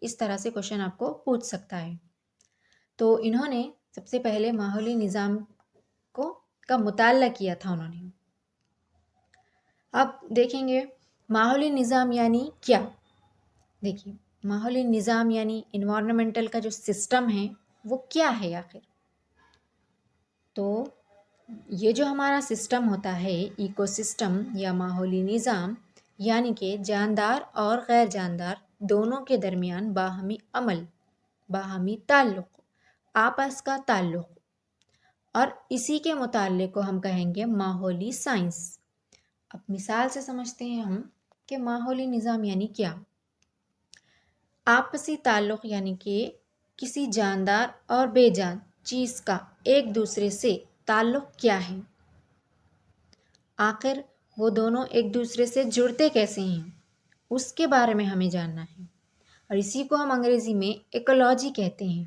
اس طرح سے کوشچن آپ کو پوچھ سکتا ہے۔ تو انہوں نے سب سے پہلے ماحولی نظام کا مطالعہ کیا تھا انہوں نے۔ اب دیکھیں گے ماحولی نظام یعنی کیا۔ دیکھیے ماحولی نظام یعنی انوائرمنٹل کا جو سسٹم ہے وہ کیا ہے آخر۔ تو یہ جو ہمارا سسٹم ہوتا ہے ایکو سسٹم یا ماحولی نظام، یعنی کہ جاندار اور غیر جاندار دونوں کے درمیان باہمی عمل، باہمی تعلق، آپس کا تعلق، اور اسی کے مطالعے کو ہم کہیں گے ماحولی سائنس۔ اب مثال سے سمجھتے ہیں ہم کہ ماحولی نظام یعنی کیا۔ آپسی تعلق یعنی کہ کسی جاندار اور بے جان چیز کا ایک دوسرے سے تعلق کیا ہے، آخر وہ دونوں ایک دوسرے سے جڑتے کیسے ہیں، اس کے بارے میں ہمیں جاننا ہے، اور اسی کو ہم انگریزی میں ایکولوجی کہتے ہیں۔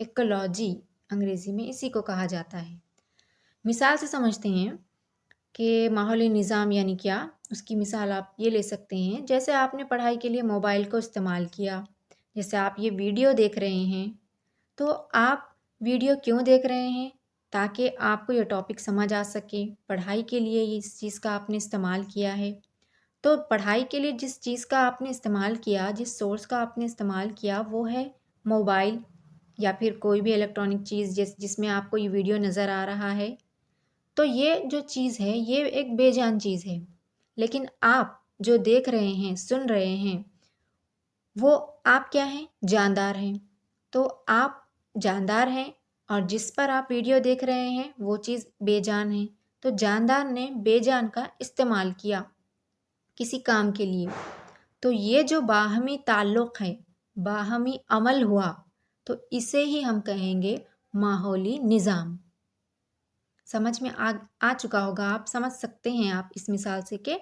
ایکولوجی انگریزی میں اسی کو کہا جاتا ہے۔ مثال سے سمجھتے ہیں کہ ماحولی نظام یعنی کیا۔ اس کی مثال آپ یہ لے سکتے ہیں، جیسے آپ نے پڑھائی کے لیے موبائل کو استعمال کیا، جیسے آپ یہ ویڈیو دیکھ رہے ہیں، تو آپ ویڈیو کیوں دیکھ رہے ہیں؟ تاکہ آپ کو یہ ٹاپک سمجھ آ سکے، پڑھائی کے لیے اس چیز کا آپ نے استعمال کیا ہے۔ تو پڑھائی کے لیے جس چیز کا آپ نے استعمال کیا، جس سورس کا آپ نے استعمال کیا، وہ ہے موبائل یا پھر کوئی بھی الیکٹرانک چیز جس میں آپ کو یہ ویڈیو نظر آ رہا ہے۔ تو یہ جو چیز ہے یہ ایک بے جان چیز ہے، لیکن آپ جو دیکھ رہے ہیں، سن رہے ہیں، وہ آپ کیا ہیں؟ جاندار ہیں۔ تو آپ جاندار ہیں اور جس پر آپ ویڈیو دیکھ رہے ہیں وہ چیز بے جان ہے۔ تو جاندار نے بے جان کا استعمال کیا کسی کام کے لیے، تو یہ جو باہمی تعلق ہے، باہمی عمل ہوا، تو اسے ہی ہم کہیں گے ماحولی نظام۔ سمجھ میں آ چکا ہوگا، آپ سمجھ سکتے ہیں آپ اس مثال سے کہ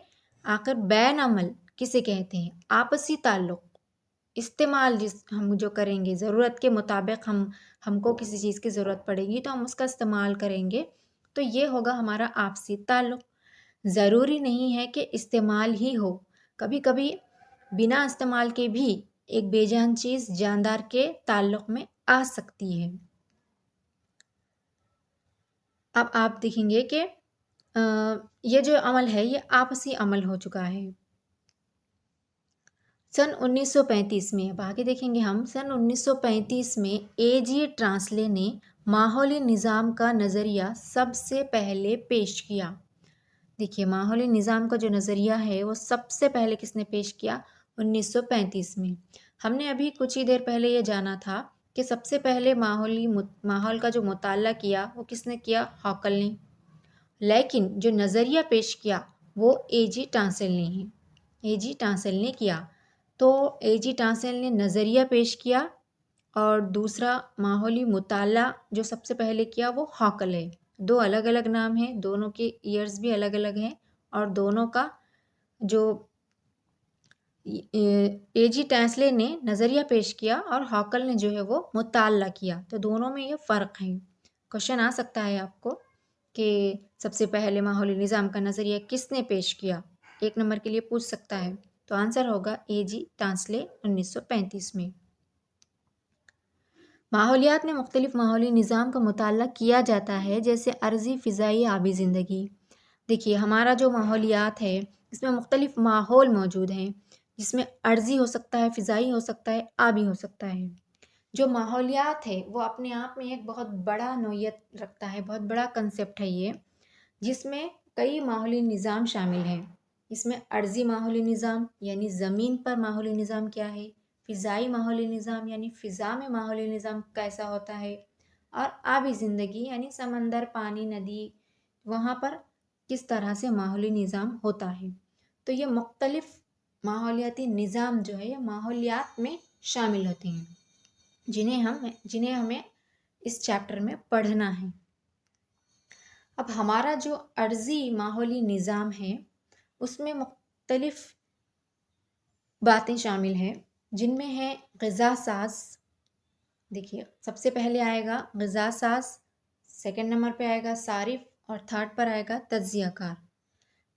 آخر بین عمل کسے کہتے ہیں؟ آپسی تعلق، استعمال جس ہم جو کریں گے، ضرورت کے مطابق ہم کو کسی چیز کی ضرورت پڑے گی تو ہم اس کا استعمال کریں گے، تو یہ ہوگا ہمارا آپسی تعلق۔ ضروری نہیں ہے کہ استعمال ہی ہو، کبھی کبھی بنا استعمال کے بھی ایک بے جان چیز جاندار کے تعلق میں آ سکتی ہے۔ اب آپ دیکھیں گے کہ یہ جو عمل ہے یہ آپسی عمل ہو چکا ہے۔ سن 1935 میں، اب آگے دیکھیں گے ہم، سن 1935 میں اے جی ٹرانسلے نے ماحولی نظام کا نظریہ سب سے پہلے پیش کیا۔ دیکھیے ماحولی نظام کا جو نظریہ ہے وہ سب سے پہلے کس نے پیش کیا؟ 1935 میں۔ ہم نے ابھی کچھ ہی دیر پہلے یہ جانا تھا کہ سب سے پہلے ماحول کا جو مطالعہ کیا وہ کس نے کیا؟ ہاکل نے۔ لیکن جو نظریہ پیش کیا وہ اے جی ٹرانسل نے ہے، اے جی ٹرانسل نے کیا۔ تو اے جی ٹرانسل نے نظریہ پیش کیا، اور دوسرا ماحولی مطالعہ جو سب سے پہلے کیا وہ ہاکل ہے۔ دو الگ الگ نام ہیں، دونوں کے ایئرز بھی الگ الگ ہیں، اور دونوں کا جو اے جی ٹرانسلے نے نظریہ پیش کیا اور ہاکل نے جو ہے وہ مطالعہ کیا، تو دونوں میں یہ فرق ہے۔ کوشچن آ سکتا ہے آپ کو کہ سب سے پہلے ماحولی نظام کا نظریہ کس نے پیش کیا، 1 نمبر کے لیے پوچھ سکتا ہے، تو آنسر ہوگا اے جی ٹرانسلے 1935 میں۔ ماحولیات میں مختلف ماحولی نظام کا مطالعہ کیا جاتا ہے، جیسے ارضی، فضائی، آبی زندگی۔ دیکھیے ہمارا جو ماحولیات ہے اس میں مختلف ماحول موجود ہیں، جس میں ارضی ہو سکتا ہے، فضائی ہو سکتا ہے، آبی ہو سکتا ہے۔ جو ماحولیات ہے وہ اپنے آپ میں ایک بہت بڑا نوعیت رکھتا ہے، بہت بڑا کنسیپٹ ہے یہ، جس میں کئی ماحولی نظام شامل ہیں۔ اس میں ارضی ماحولی نظام یعنی زمین پر ماحولی نظام کیا ہے، فضائی ماحولی نظام یعنی فضا میں ماحولی نظام کیسا ہوتا ہے، اور آبی زندگی یعنی سمندر، پانی، ندی، وہاں پر کس طرح سے ماحولی نظام ہوتا ہے۔ تو یہ مختلف ماحولیاتی نظام جو ہے یہ ماحولیات میں شامل ہوتے ہیں، جنہیں ہمیں اس چیپٹر میں پڑھنا ہے۔ اب ہمارا جو ارضی ماحولی نظام ہے اس میں مختلف باتیں شامل ہیں، جن میں ہے غذا ساز۔ دیکھیے سب سے پہلے آئے گا غذا ساز، 2nd نمبر پہ آئے گا صارف، اور 3rd پر آئے گا تجزیہ کار۔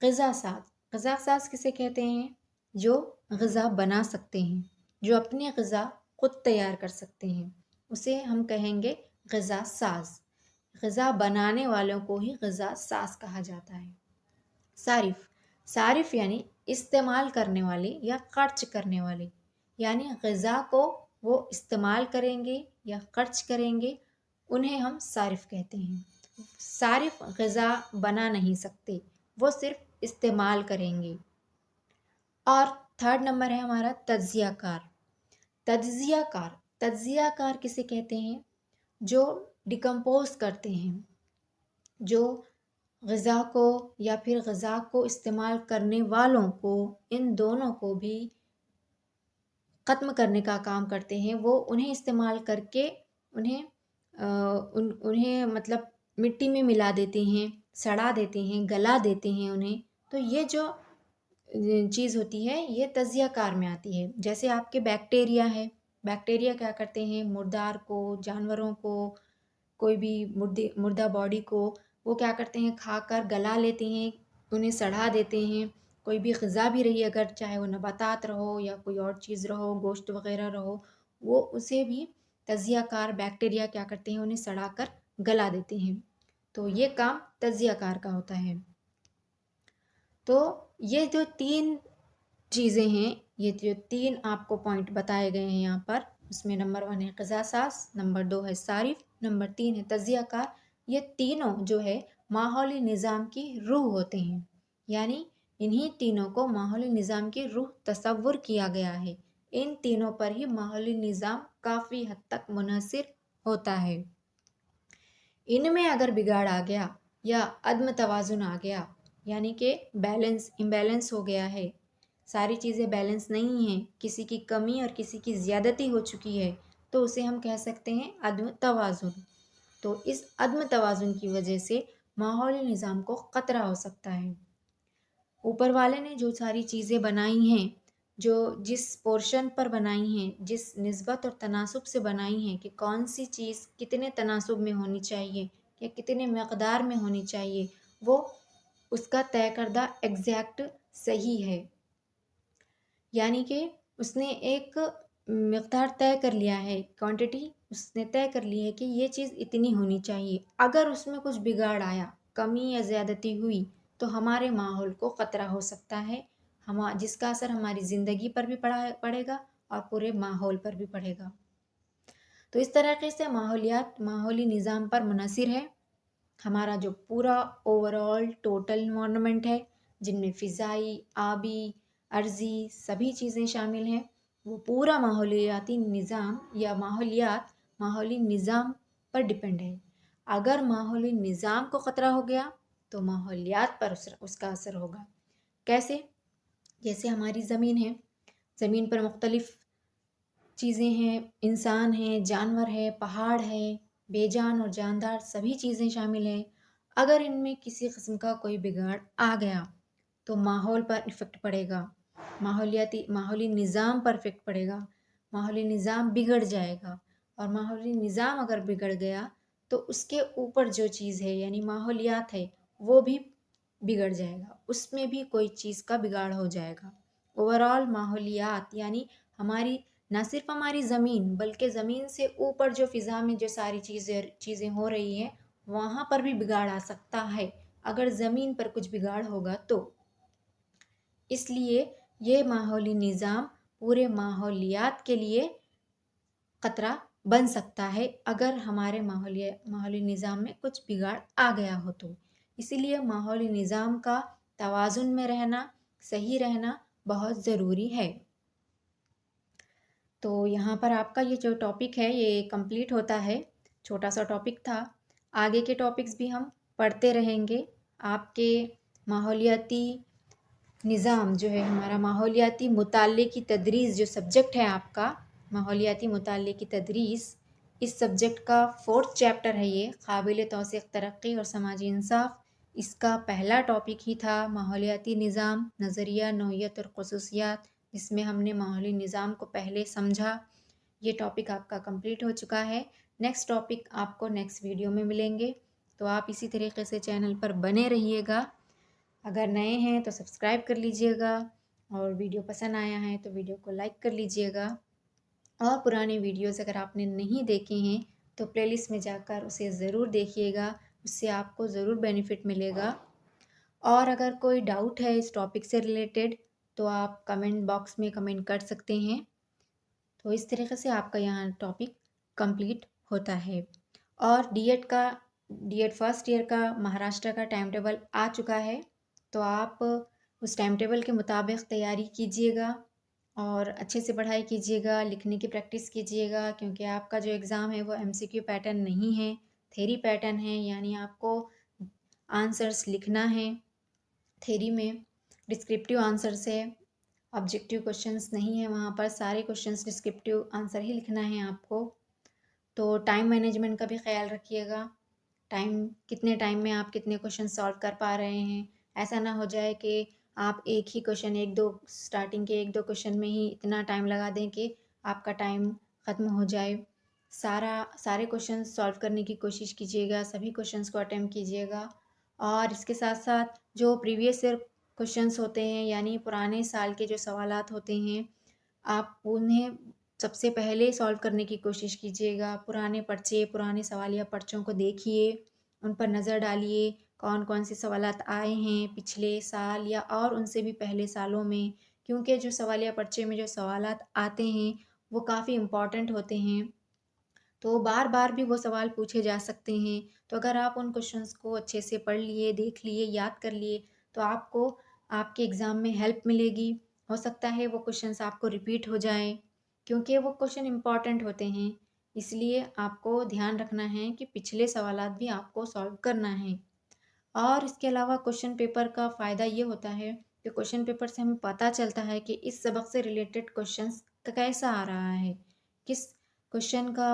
غذا ساز، غذا ساز کسے کہتے ہیں؟ جو غذا بنا سکتے ہیں، جو اپنی غذا خود تیار کر سکتے ہیں اسے ہم کہیں گے غذا ساز۔ غذا بنانے والوں کو ہی غذا ساز کہا جاتا ہے۔ صارف، صارف یعنی استعمال کرنے والے یا خرچ کرنے والے، یعنی غذا کو وہ استعمال کریں گے یا خرچ کریں گے، انہیں ہم صارف کہتے ہیں۔ صارف غذا بنا نہیں سکتے، وہ صرف استعمال کریں گے۔ اور تھرڈ نمبر ہے ہمارا تجزیہ کار۔ تجزیہ کار، تجزیہ کار کسے کہتے ہیں؟ جو ڈیکمپوز کرتے ہیں، جو غذا کو یا پھر غذا کو استعمال کرنے والوں کو، ان دونوں کو بھی ختم کرنے کا کام کرتے ہیں۔ وہ انہیں استعمال کر کے انہیں مطلب مٹی میں ملا دیتے ہیں، سڑا دیتے ہیں، گلا دیتے ہیں انہیں۔ تو یہ جو چیز ہوتی ہے یہ تجزیہ کار میں آتی ہے۔ جیسے آپ کے بیکٹیریا ہے، بیکٹیریا کیا کرتے ہیں؟ مردار کو، جانوروں کو، کوئی بھی مردہ باڈی کو وہ کیا کرتے ہیں؟ کھا کر گلا لیتے ہیں، انہیں سڑا دیتے ہیں۔ کوئی بھی غذا بھی رہی اگر چاہے وہ نباتات رہو یا کوئی اور چیز رہو، گوشت وغیرہ رہو، وہ اسے بھی تجزیہ کار بیکٹیریا کیا کرتے ہیں؟ انہیں سڑا کر گلا دیتے ہیں۔ تو یہ کام تجزیہ کار کا ہوتا ہے۔ تو یہ جو 3 چیزیں ہیں، یہ جو 3 آپ کو پوائنٹ بتائے گئے ہیں یہاں پر، اس میں نمبر 1 ہے غذا ساز، نمبر 2 ہے صارف، نمبر 3 ہے تجزیہ کار۔ یہ تینوں جو ہے ماحولی نظام کی روح ہوتے ہیں، یعنی انہی تینوں کو ماحولی نظام کی روح تصور کیا گیا ہے۔ ان تینوں پر ہی ماحولی نظام کافی حد تک منحصر ہوتا ہے۔ ان میں اگر بگاڑ آ گیا یا عدم توازن آ گیا، یعنی کہ امبیلنس ہو گیا ہے، ساری چیزیں بیلنس نہیں ہیں، کسی کی کمی اور کسی کی زیادتی ہو چکی ہے، تو اسے ہم کہہ سکتے ہیں عدم توازن۔ تو اس عدم توازن کی وجہ سے ماحولی نظام کو خطرہ ہو سکتا ہے۔ اوپر والے نے جو ساری چیزیں بنائی ہیں، جو جس پورشن پر بنائی ہیں، جس نسبت اور تناسب سے بنائی ہیں کہ کون سی چیز کتنے تناسب میں ہونی چاہیے یا کتنے مقدار میں ہونی چاہیے، وہ اس کا طے کردہ ایگزیکٹ صحیح ہے۔ یعنی کہ اس نے ایک مقدار طے کر لیا ہے، کوانٹٹی اس نے طے کر لی ہے کہ یہ چیز اتنی ہونی چاہیے۔ اگر اس میں کچھ بگاڑ آیا، کمی یا زیادتی ہوئی، تو ہمارے ماحول کو خطرہ ہو سکتا ہے، جس کا اثر ہماری زندگی پر بھی پڑے گا اور پورے ماحول پر بھی پڑے گا۔ تو اس طریقے سے ماحولیات ماحولی نظام پر منحصر ہے۔ ہمارا جو پورا اوورآل ٹوٹل انوائرمنٹ ہے، جن میں فضائی، آبی، ارضی سبھی چیزیں شامل ہیں، وہ پورا ماحولیاتی نظام یا ماحولی نظام پر ڈپینڈ ہے۔ اگر ماحولی نظام کو خطرہ ہو گیا تو ماحولیات پر اس کا اثر ہوگا۔ کیسے؟ جیسے ہماری زمین ہے، زمین پر مختلف چیزیں ہیں، انسان ہیں، جانور ہے، پہاڑ ہے، بے جان اور جاندار سبھی چیزیں شامل ہیں۔ اگر ان میں کسی قسم کا کوئی بگاڑ آ گیا تو ماحول پر افیکٹ پڑے گا، ماحولی نظام پر افیکٹ پڑے گا، ماحولی نظام بگڑ جائے گا۔ اور ماحولی نظام اگر بگڑ گیا تو اس کے اوپر جو چیز ہے یعنی ماحولیات ہے وہ بھی بگڑ جائے گا، اس میں بھی کوئی چیز کا بگاڑ ہو جائے گا۔ اوورآل ماحولیات یعنی نہ صرف ہماری زمین بلکہ زمین سے اوپر جو فضا میں جو ساری چیزیں ہو رہی ہیں وہاں پر بھی بگاڑ آ سکتا ہے اگر زمین پر کچھ بگاڑ ہوگا تو۔ اس لیے یہ ماحولی نظام پورے ماحولیات کے لیے خطرہ بن سکتا ہے اگر ہمارے ماحولی نظام میں کچھ بگاڑ آ گیا ہو تو۔ اسی لیے ماحولی نظام کا توازن میں رہنا، صحیح رہنا بہت ضروری ہے۔ تو یہاں پر آپ کا یہ جو ٹاپک ہے یہ کمپلیٹ ہوتا ہے، چھوٹا سا ٹاپک تھا۔ آگے کے ٹاپکس بھی ہم پڑھتے رہیں گے۔ آپ کے ماحولیاتی نظام جو ہے، ہمارا ماحولیاتی مطالعے کی تدریس جو سبجیکٹ ہے آپ کا، ماحولیاتی مطالعے کی تدریس، اس سبجیکٹ کا 4تھ چیپٹر ہے یہ، قابل توثیق ترقی اور سماجی انصاف۔ اس کا پہلا ٹاپک ہی تھا ماحولیاتی نظام، نظریہ، نوعیت اور خصوصیات، جس میں ہم نے ماحولی نظام کو پہلے سمجھا۔ یہ ٹاپک آپ کا کمپلیٹ ہو چکا ہے۔ نیکسٹ ٹاپک آپ کو نیکسٹ ویڈیو میں ملیں گے، تو آپ اسی طریقے سے چینل پر بنے رہیے گا۔ اگر نئے ہیں تو سبسکرائب کر لیجئے گا، اور ویڈیو پسند آیا ہے تو ویڈیو کو لائک کر لیجئے گا۔ اور پرانے ویڈیوز اگر آپ نے نہیں دیکھے ہیں تو پلے لسٹ میں جا کر اسے ضرور دیکھیے گا، اس سے آپ کو ضرور بینیفٹ ملے گا۔ اور اگر کوئی ڈاؤٹ ہے اس ٹاپک سے ریلیٹڈ تو آپ کمنٹ باکس میں کمنٹ کر سکتے ہیں۔ تو اس طریقے سے آپ کا یہاں ٹاپک کمپلیٹ ہوتا ہے۔ اور ڈی ایڈ فرسٹ ایئر کا مہاراشٹر کا ٹائم ٹیبل آ چکا ہے، تو آپ اس ٹائم ٹیبل کے مطابق تیاری کیجیے گا اور اچھے سے پڑھائی کیجیے گا، لکھنے کی پریکٹس کیجیے گا، کیونکہ آپ کا جو ایگزام ہے وہ MCQ پیٹرن نہیں ہے، تھیری پیٹرن ہے، یعنی آپ کو آنسرس لکھنا ہے تھیری میں، ڈسکرپٹیو آنسرس ہے، آبجیکٹیو کوشچنس نہیں ہے، وہاں پر سارے کوشچنس ڈسکرپٹیو آنسر ہی لکھنا ہے آپ کو۔ تو ٹائم مینجمنٹ کا بھی خیال رکھیے گا، کتنے ٹائم میں آپ کتنے کوشچن سالو کر پا رہے ہیں، ایسا نہ ہو جائے کہ آپ ایک ہی کوشچن اسٹارٹنگ کے 1-2 کوشچن میں ہی اتنا ٹائم لگا دیں کہ آپ کا ٹائم ختم ہو جائے۔ سارے کوشچن سالو کرنے کی کوشش کیجیے گا، سبھی کوشچنس کو اٹیمپٹ کیجیے گا، اور اس کے ساتھ ساتھ جو پریویس ایئر کوشچنس ہوتے ہیں، یعنی پرانے سال کے جو سوالات ہوتے ہیں، آپ انہیں سب سے پہلے سالو کرنے کی کوشش کیجیے گا۔ پرانے سوالیہ پرچوں کو دیکھیے، ان پر نظر ڈالیے، کون کون سے سوالات آئے ہیں پچھلے سال یا اور ان سے بھی پہلے سالوں میں، کیونکہ جو سوالیہ پرچے میں جو سوالات آتے ہیں وہ کافی امپورٹنٹ ہوتے ہیں، تو بار بار بھی وہ سوال پوچھے جا سکتے ہیں۔ تو اگر آپ ان کوشچنس کو اچھے سے پڑھ لیے، دیکھ لیے، یاد کر لیے تو آپ کو آپ کے ایگزام میں ہیلپ ملے گی۔ ہو سکتا ہے وہ کوشچنس آپ کو ریپیٹ ہو جائیں، کیونکہ وہ کوشچن امپورٹنٹ ہوتے ہیں، اس لیے آپ کو دھیان رکھنا ہے کہ پچھلے سوالات بھی آپ کو سالو کرنا ہے۔ اور اس کے علاوہ کوشچن پیپر کا فائدہ یہ ہوتا ہے کہ کوشچن پیپر سے ہمیں پتہ چلتا ہے کہ اس سبق سے ریلیٹڈ کوشچنس کیسا آ رہا ہے، کس کوشچن کا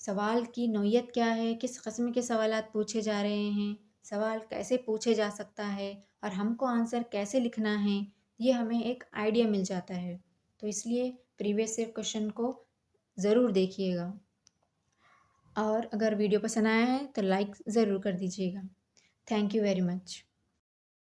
سوال کی نوعیت کیا ہے، کس قسم کے سوالات پوچھے جا رہے ہیں، سوال کیسے پوچھے جا سکتا ہے، اور ہم کو آنسر کیسے لکھنا ہے، یہ ہمیں ایک آئیڈیا مل جاتا ہے۔ تو اس لیے پریویس ایئر کوشچن کو ضرور دیکھیے گا، اور اگر ویڈیو پسند آیا ہے تو لائک ضرور کر دیجیے گا۔ Thank you very much.